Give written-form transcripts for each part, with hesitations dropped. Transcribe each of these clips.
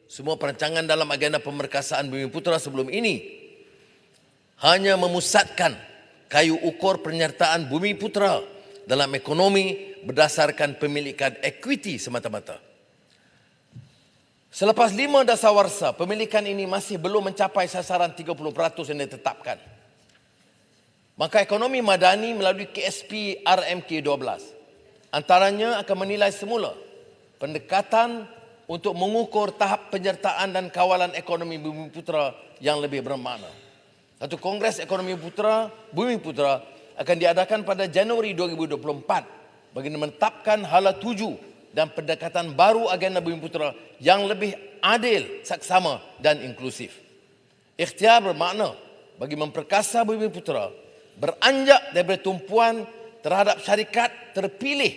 semua perancangan dalam agenda pemerkasaan Bumiputera sebelum ini hanya memusatkan kayu ukur penyertaan Bumiputera dalam ekonomi berdasarkan pemilikan equity semata-mata. Selepas 5 dasawarsa, pemilikan ini masih belum mencapai sasaran 30% yang ditetapkan. Maka ekonomi madani melalui KSP RMK12 antaranya akan menilai semula pendekatan untuk mengukur tahap penyertaan dan kawalan ekonomi Bumiputera yang lebih bermakna. Satu Kongres Ekonomi Bumiputera akan diadakan pada Januari 2024 bagi menetapkan hala tuju dan pendekatan baru agenda Bumiputera yang lebih adil, saksama dan inklusif. Ikhtiar bermakna bagi memperkasa Bumiputera beranjak daripada tumpuan terhadap syarikat terpilih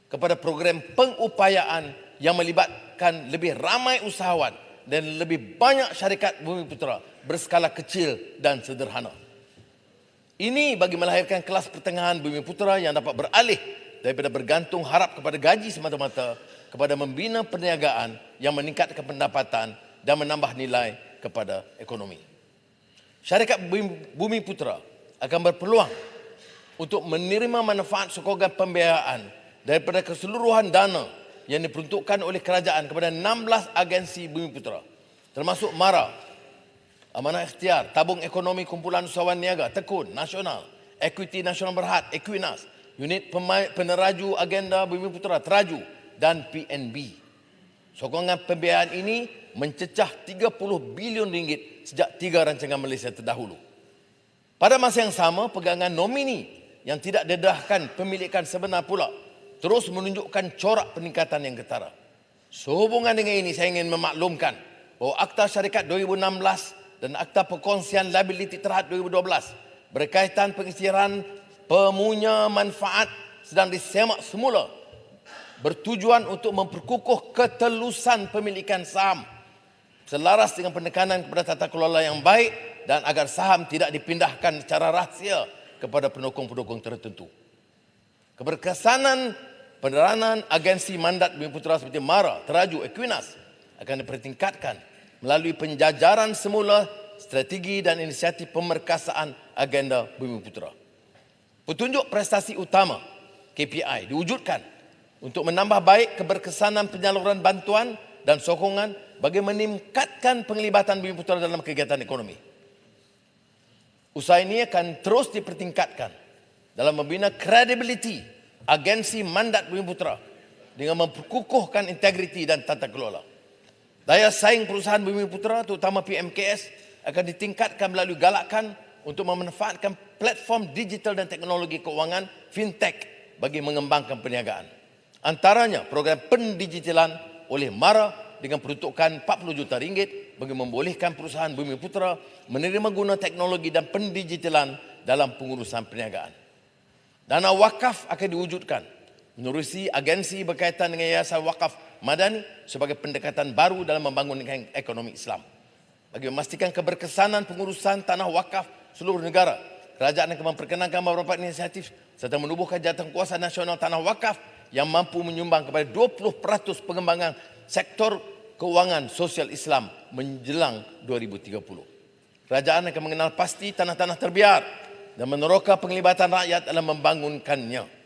kepada program pengupayaan yang melibatkan lebih ramai usahawan dan lebih banyak syarikat Bumiputera berskala kecil dan sederhana. Ini bagi melahirkan kelas pertengahan Bumiputera yang dapat beralih daripada bergantung harap kepada gaji semata-mata kepada membina perniagaan yang meningkatkan pendapatan dan menambah nilai kepada ekonomi. Syarikat Bumiputera akan berpeluang untuk menerima manfaat sokongan pembiayaan daripada keseluruhan dana yang diperuntukkan oleh kerajaan kepada 16 agensi Bumiputera, termasuk MARA, Amanah Ikhtiar, Tabung Ekonomi Kumpulan Usahawan Niaga, Tekun, Nasional, Equity Nasional Berhad, Equinas, Unit Peneraju Agenda Bumiputera, Teraju dan PNB. Sokongan pembiayaan ini mencecah 30 bilion ringgit sejak 3 rancangan Malaysia terdahulu. Pada masa yang sama, pegangan nomini yang tidak dedahkan pemilikan sebenar pula terus menunjukkan corak peningkatan yang ketara. Sehubungan dengan ini, saya ingin memaklumkan bahawa Akta Syarikat 2016 dan Akta Perkongsian Liability Terhad 2012 berkaitan pengisytiharan pemunya manfaat sedang disemak semula bertujuan untuk memperkukuh ketelusan pemilikan saham selaras dengan penekanan kepada tata kelola yang baik dan agar saham tidak dipindahkan secara rahsia kepada pendukung-pendukung tertentu. Keberkesanan peneranan agensi mandat Bumiputera seperti MARA, Teraju, Equinas akan dipertingkatkan melalui penjajaran semula strategi dan inisiatif pemerkasaan agenda Bumiputera. Petunjuk prestasi utama KPI diwujudkan untuk menambah baik keberkesanan penyaluran bantuan dan sokongan bagi meningkatkan penglibatan Bumiputera dalam kegiatan ekonomi. Usaha ini akan terus dipertingkatkan dalam membina kredibiliti agensi mandat Bumiputera dengan memperkukuhkan integriti dan tata kelola. Daya saing perusahaan Bumiputera terutama PMKS akan ditingkatkan melalui galakan untuk memanfaatkan platform digital dan teknologi keuangan fintech bagi mengembangkan perniagaan. Antaranya program pendigitalan oleh MARA dengan peruntukan 40 juta ringgit bagi membolehkan perusahaan Bumiputera menerima guna teknologi dan pendigitalan dalam pengurusan perniagaan. Dana wakaf akan diwujudkan menerusi agensi berkaitan dengan Yayasan Wakaf Madani sebagai pendekatan baru dalam membangun ekonomi Islam. Bagi memastikan keberkesanan pengurusan tanah wakaf seluruh negara, kerajaan akan memperkenankan beberapa inisiatif serta menubuhkan Jawatankuasa Nasional Tanah Wakaf yang mampu menyumbang kepada 20% pengembangan sektor keuangan sosial Islam menjelang 2030. Kerajaan akan mengenal pasti tanah-tanah terbiar dan meneroka penglibatan rakyat dalam membangunkannya.